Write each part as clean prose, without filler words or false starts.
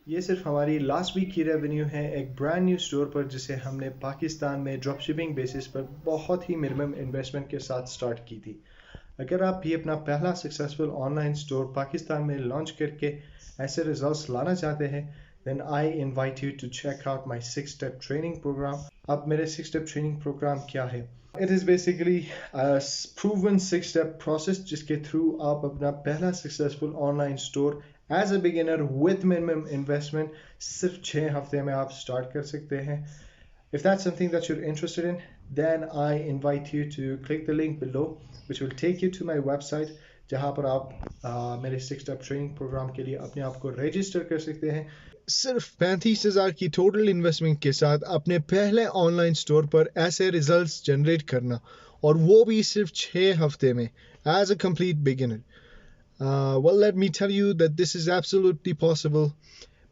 ये सिर्फ हमारी लास्ट वीक की रेवेन्यू है एक ब्रांड न्यू स्टोर पर जिसे हमने पाकिस्तान में ड्रॉपशिपिंग बेसिस पर बहुत ही मिनिमम इन्वेस्टमेंट के साथ स्टार्ट की थी। अगर आप भी अपना पहला सक्सेसफुल ऑनलाइन स्टोर पाकिस्तान में लॉन्च करके ऐसे रिजल्ट्स लाना चाहते हैं, then I invite you to check out my 6-step training program. अब मेरे 6-step training program क्या है? It is basically a proven 6-step process जिसके थ्रू आप अपना पहला successful online store as a beginner with minimum investment सिर्फ 6 हफ्ते में आप start कर सकते हैं. If that's something that you're interested in, then I invite you to click the link below which will take you to my website जहाँ पर आप मेरे 6-step training program के लिए अपने आप को register कर सकते हैं. सिर्फ 35,000 की टोटल इन्वेस्टमेंट के साथ अपने पहले ऑनलाइन स्टोर पर ऐसे रिजल्ट्स जनरेट करना, और वो भी सिर्फ 6 हफ्ते में as a complete beginner. Well, let me tell you that this is absolutely possible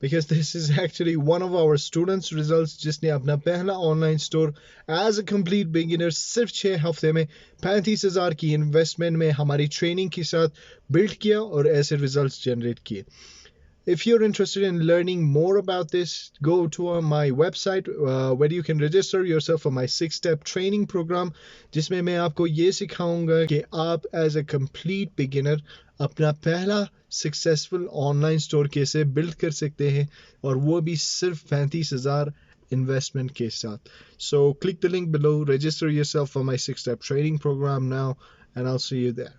because this is actually one of our students' results जिसने अपना पहला online store as a complete beginner सिर्फ 6 हफ्ते में 35,000 की इन्वेस्टमेंट में हमारी ट्रेनिंग के साथ बिल्ड किया और ऐसे रिजल्ट्स जनरेट किए. If you're interested in learning more about this, go to my website where you can register yourself for my 6-step training program जिसमें मैं आपको ये सिखाऊंगा कि आप as a complete beginner अपना पहला successful online store कैसे build कर सकते हैं, और वो भी सिर्फ 35,000 investment के साथ. So click the link below, register yourself for my 6-step training program now, and I'll see you there.